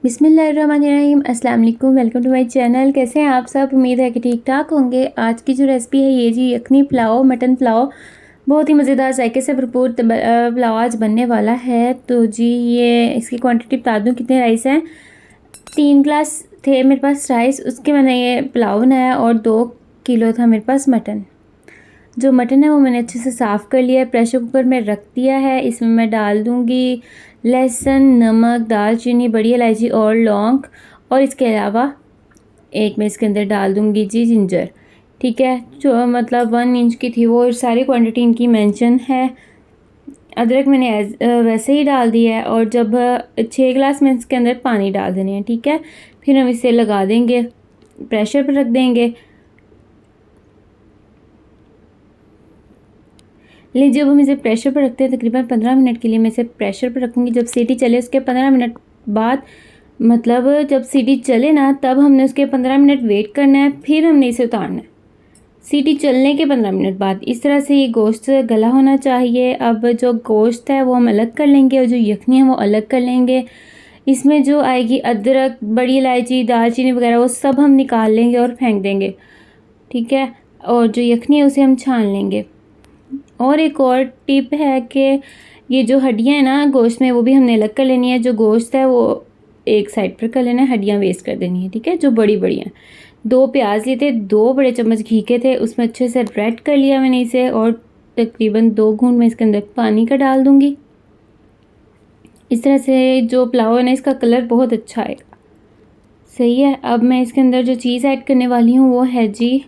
बिस्मिल्लाहिर्रहमानिर्रहीम, अस्सलाम वालेकुम। Welcome to my channel. कैसे हैं आप सब? उम्मीद है कि ठीक ठाक होंगे। आज की जो रेसिपी है ये जी यखनी पुलाव, मटन पुलाव, बहुत ही मज़ेदार जायके से भरपूर पुलाव आज बनने वाला है। तो जी ये इसकी क्वांटिटी बता दूं कितने राइस हैं। 3 ग्लास थे मेरे पास राइस, उसके मैंने ये पुलाव बनाया और 2 किलो था मेरे पास मटन। जो मटन है वो मैंने अच्छे से साफ़ कर लिया है, प्रेशर कुकर में रख दिया है। इसमें मैं डाल दूँगी लहसुन, नमक, दालचीनी, बड़ी इलायची और लौंग, और इसके अलावा एक मैं इसके अंदर डाल दूँगी जी जिंजर। ठीक है, जो मतलब 1 इंच की थी वो, सारी क्वांटिटी इनकी मेंशन है। अदरक मैंने वैसे ही डाल दिया है। और जब 6 गिलास में इसके अंदर पानी डाल देने हैं। ठीक है, फिर हम इसे लगा देंगे, प्रेशर पर रख देंगे। लेकिन जब हम इसे प्रेशर पर रखते हैं तकरीबन 15 मिनट के लिए मैं इसे प्रेशर पर रखूँगी। जब सीटी चले उसके 15 मिनट बाद, मतलब जब सीटी चले ना तब हमने उसके 15 मिनट वेट करना है, फिर हमने इसे उतारना है सीटी चलने के 15 मिनट बाद। इस तरह से ये गोश्त गला होना चाहिए। अब जो गोश्त है वो हम अलग कर लेंगे और जो यखनी है वो अलग कर लेंगे। इसमें जो आएगी अदरक, बड़ी इलायची, दालचीनी वगैरह वो सब हम निकाल लेंगे और फेंक देंगे। ठीक है, और जो यखनी है उसे हम छान लेंगे। और एक और टिप है कि ये जो हड्डियाँ हैं ना गोश्त में, वो भी हमने अलग कर लेनी है। जो गोश्त है वो एक साइड पर कर लेना है, हड्डियाँ वेस्ट कर देनी है। ठीक है, जो बड़ी बड़ी हैं। 2 प्याज लिए थे, 2 बड़े चम्मच घी के थे, उसमें अच्छे से रेड कर लिया मैंने इसे। और तकरीबन 2 घूंट मैं इसके अंदर पानी का डाल दूँगी। इस तरह से जो पुलाव है ना इसका कलर बहुत अच्छा आएगा। सही है, अब मैं इसके अंदर जो चीज़ ऐड करने वाली हूँ वो है जी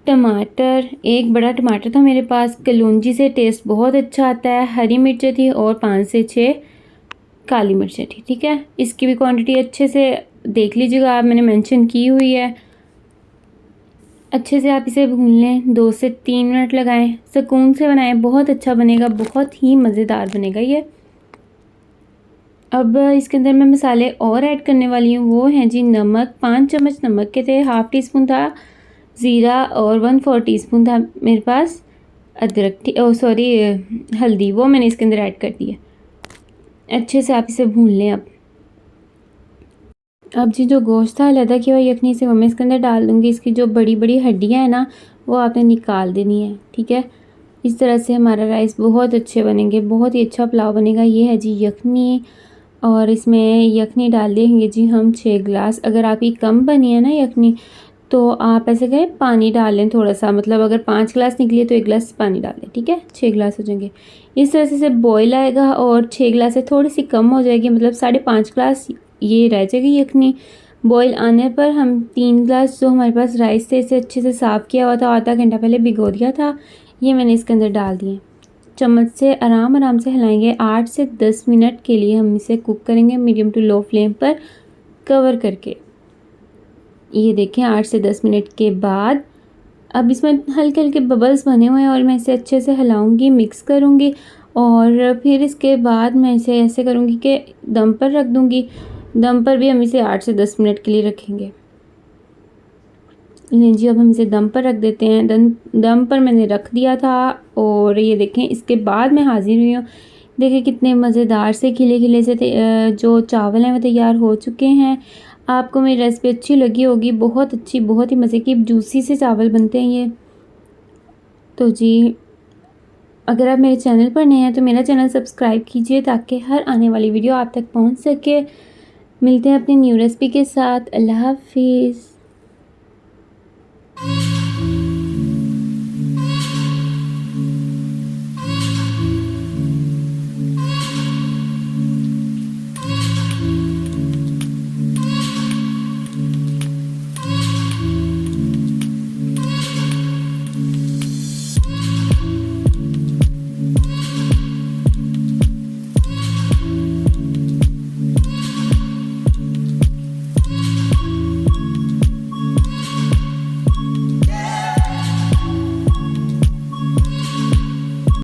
टमाटर। एक बड़ा टमाटर था मेरे पास, कलौंजी से टेस्ट बहुत अच्छा आता है। हरी मिर्चें थी और 5 से 6 काली मिर्चें थी। ठीक है, इसकी भी क्वांटिटी अच्छे से देख लीजिएगा आप, मैंने मेंशन की हुई है। अच्छे से आप इसे भून लें, 2 से 3 मिनट लगाएं, सुकून से बनाएं, बहुत अच्छा बनेगा, बहुत ही मज़ेदार बनेगा ये। अब इसके अंदर मैं मसाले और ऐड करने वाली हूँ, वो हैं जी नमक। 5 चम्मच नमक के थे, हाफ़ टी स्पून था ज़ीरा और 1/4 टीस्पून था मेरे पास अदरक, हल्दी, वो मैंने इसके अंदर ऐड कर दी है। अच्छे से आप इसे भून लें। अब जी जो गोश्त था अलहदा किया हुआ यखनी से वो मैं इसके अंदर डाल दूँगी। इसकी जो बड़ी बड़ी हड्डियाँ हैं ना वो आपने निकाल देनी है। ठीक है, इस तरह से हमारा राइस बहुत अच्छे बनेंगे, बहुत ही अच्छा पुलाव बनेगा। ये है जी यखनी, और इसमें यखनी डाल देंगे जी हम 6 गिलास। अगर आपकी कम बनी है ना यखनी तो आप ऐसे करें, पानी डाल लें थोड़ा सा, मतलब अगर 5 गिलास निकली है तो 1 गिलास पानी डाल लें। ठीक है, 6 गिलास हो जाएंगे। इस तरह से बॉयल आएगा और 6 गिलास से थोड़ी सी कम हो जाएगी, मतलब 5.5 गिलास ये रह जाएगी यखनी। बॉयल आने पर हम 3 गिलास जो हमारे पास राइस थे इसे अच्छे से साफ़ किया हुआ था, आधा घंटा पहले भिगो दिया था, ये मैंने इसके अंदर डाल दिए। चम्मच से आराम से हिलाएंगे। 8 से 10 मिनट के लिए हम इसे कुक करेंगे मीडियम टू लो फ्लेम पर कवर करके। ये देखें 8 से 10 मिनट के बाद अब इसमें हल्के हल्के बबल्स बने हुए हैं और मैं इसे अच्छे से हिलाऊंगी, मिक्स करूंगी, और फिर इसके बाद मैं इसे ऐसे करूंगी कि दम पर रख दूंगी। दम पर भी हम इसे 8 से 10 मिनट के लिए रखेंगे। जी अब हम इसे दम पर रख देते हैं। दम पर मैंने रख दिया था और ये देखें इसके बाद मैं हाजिर हुई हूँ। देखिए कितने मज़ेदार से खिले खिले से जो चावल हैं वो तैयार हो चुके हैं। आपको मेरी रेसिपी अच्छी लगी होगी, बहुत अच्छी, बहुत ही मज़े की जूसी से चावल बनते हैं ये। तो जी अगर आप मेरे चैनल पर नए हैं तो मेरा चैनल सब्सक्राइब कीजिए ताकि हर आने वाली वीडियो आप तक पहुंच सके। मिलते हैं अपनी न्यू रेसिपी के साथ। अल्लाह हाफिज़।